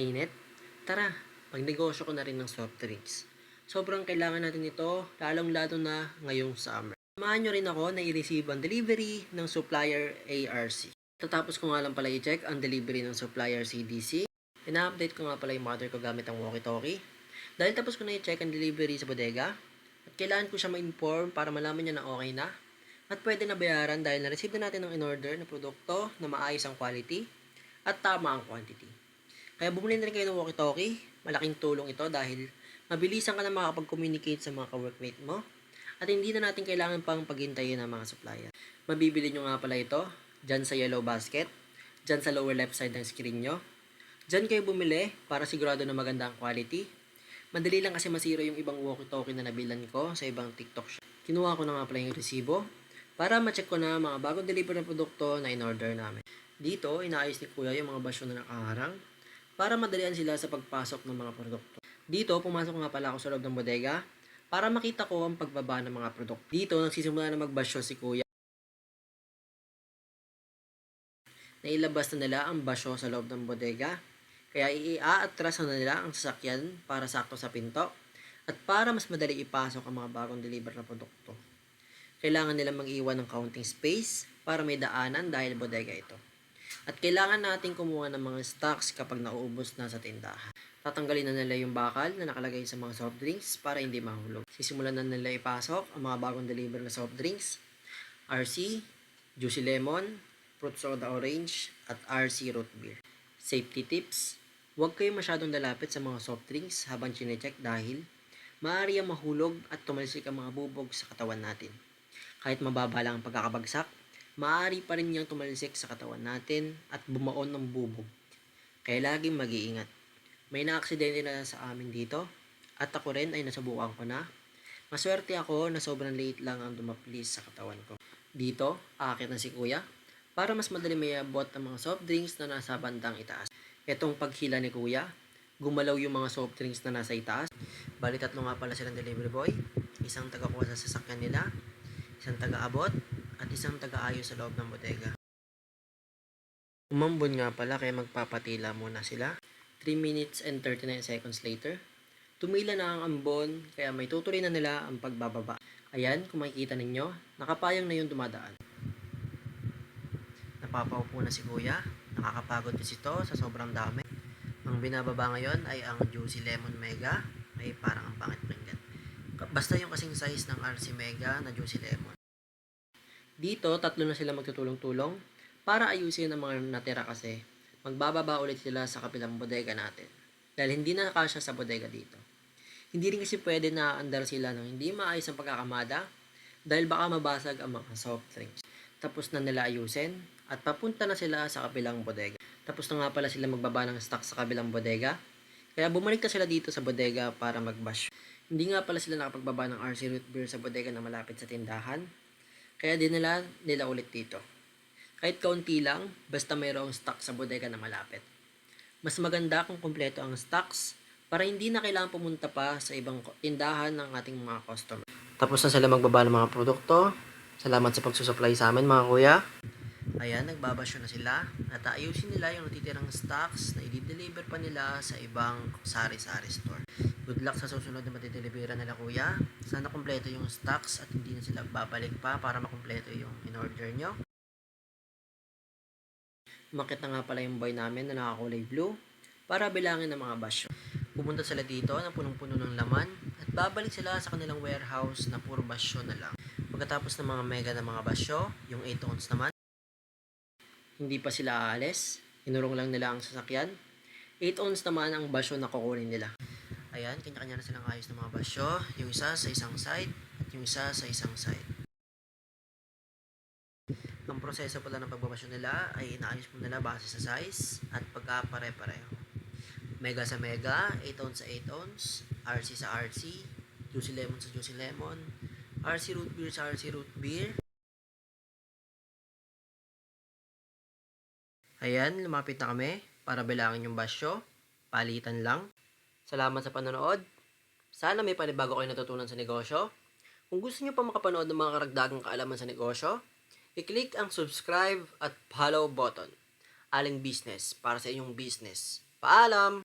mainit? Tara, magnegosyo ko na rin ng soft drinks. Sobrang kailangan natin ito, lalong-lalo na ngayong summer. Samahan nyo rin ako na i-receive ang delivery ng supplier ARC. Tatapos ko nga lang pala i-check ang delivery ng supplier CDC. Ina-update ko nga pala yung mother ko gamit ang walkie-talkie. Dahil tapos ko na i-check ang delivery sa bodega, at kailangan ko siya ma-inform para malaman niya na okay na. At pwede na bayaran dahil na-receive na natin ang in-order na produkto na maayos ang quality at tama ang quantity. Kaya bumili na rin kayo ng walkie-talkie. Malaking tulong ito dahil mabilisan ka na makapag-communicate sa mga ka-workmate mo at hindi na natin kailangan pang paghintayin ng mga supplier. Mabibili nyo nga pala ito dyan sa yellow basket, dyan sa lower left side ng screen nyo. Dyan kayo bumili para sigurado na maganda ang quality. Madali lang kasi masira yung ibang walkie-talkie na nabilan ko sa ibang TikTok shop. Kinuha ko na nga pala yung resibo para ma-check ko na mga bagong deliver na produkto na in-order namin. Dito, inaayos ni Kuya yung mga basyo na nakaharang para madalian sila sa pagpasok ng mga produkto. Dito, pumasok nga pala ako sa loob ng bodega para makita ko ang pagbaba ng mga produkto. Dito, nagsisimula na magbasyo si Kuya. Nailabas na nila ang basyo sa loob ng bodega. Kaya i-atras na nila ang sasakyan para sakto sa pinto at para mas madali ipasok ang mga bagong deliver na produkto. Kailangan nila mag-iwan ng counting space para may daanan dahil bodega ito. At kailangan natin kumuha ng mga stocks kapag nauubos na sa tindahan. Tatanggalin na nila yung bakal na nakalagay sa mga soft drinks para hindi mahulog. Sisimulan na nila ipasok ang mga bagong deliver na soft drinks, RC, Juicy Lemon, Fruit Soda Orange, at RC Root Beer. Safety tips: huwag kayo masyadong lalapit sa mga soft drinks habang chinecheck dahil maaari ang mahulog at tumalsik ang mga bubog sa katawan natin. Kahit mababa lang ang pagkakabagsak, maaari pa rin niyang tumalsik sa katawan natin at bumaon ng bubog. Kaya laging mag-iingat. May na-aksidente na sa amin dito at ako rin ay nasubukan ko na. Maswerte ako na sobrang liit lang ang dumaplis sa katawan ko. Dito, aakit na si Kuya para mas madali may abot ang mga soft drinks na nasa bandang itaas. Itong paghila ni Kuya, gumalaw yung mga soft drinks na nasa itaas. Bali tatlo nga pala silang delivery boy. Isang taga-kuha sa sasakyan nila, isang taga-abot, at isang taga-ayos sa loob ng bodega. Umambon nga pala kaya magpapatila muna sila. 3 minutes and 39 seconds later, tumila na ang ambon kaya may tutuloy na nila ang pagbababa. Ayan, kung makikita ninyo, nakapayang na yung dumadaan. Napapaupo na si Kuya, nakakapagod kasi ito sa sobrang dami. Ang binababa ngayon ay ang Juicy Lemon Mega, ay parang ang pangit pakinggan. Basta yung kasing size ng RC Mega na Juicy Lemon. Dito, tatlo na sila magtutulong-tulong para ayusin ang mga natira kasi magbababa ulit sila sa kabilang bodega natin. Dahil hindi na nakasya sa bodega dito. Hindi rin kasi pwede na andar sila ng hindi maayos ang pagkakamada dahil baka mabasag ang mga soft drinks. Tapos na nila ayusin at papunta na sila sa kabilang bodega. Tapos na nga pala sila magbaba ng stock sa kabilang bodega. Kaya bumalik na sila dito sa bodega para magbash. Hindi nga pala sila nakapagbaba ng RC Root Beer sa bodega na malapit sa tindahan. Kaya dinala nila ulit dito. Kahit kaunti lang, basta mayroong stock sa bodega na malapit. Mas maganda kung kumpleto ang stocks para hindi na kailangan pumunta pa sa ibang tindahan ng ating mga customer. Tapos na sila magbaba ng mga produkto. Salamat sa pagsusupply sa amin mga kuya. Ayan, nagbabasyo na sila. At ayusin nila yung natitirang stocks na i-deliver pa nila sa ibang sari-sari store. Good luck sa susunod na matideliveran nila kuya. Sana kumpleto yung stocks at hindi na sila babalik pa para makumpleto yung in-order nyo. Umakit na nga pala yung boy namin na nakakulay blue para bilangin ng mga basyo. Pupunta sila dito na punong-puno ng laman at babalik sila sa kanilang warehouse na puro basyo na lang. Pagkatapos ng mga mega na mga basyo, yung 8 ounce naman, hindi pa sila aalis. Inurong lang nila ang sasakyan. 8 ounce naman ang basyo na kukunin nila. Ayan, kanya-kanya na silang ayos ng mga basyo. Yung isa sa isang side at yung isa sa isang side. Ang proseso pala ng pagbabasyo nila ay inaayos mo nila base sa size at pagkapare-pareho. Mega sa mega, 8 ounce sa 8 ounce, RC sa RC, Juicy Lemon sa Juicy Lemon, RC Root Beer sa RC Root Beer. Ayan, lumapit na kami para bilangin yung basyo. Palitan lang. Salamat sa panonood. Sana may panibago kayo natutunan sa negosyo. Kung gusto nyo pa makapanood ng mga karagdagang kaalaman sa negosyo, i-click ang subscribe at follow button. Aling Business para sa inyong business. Paalam!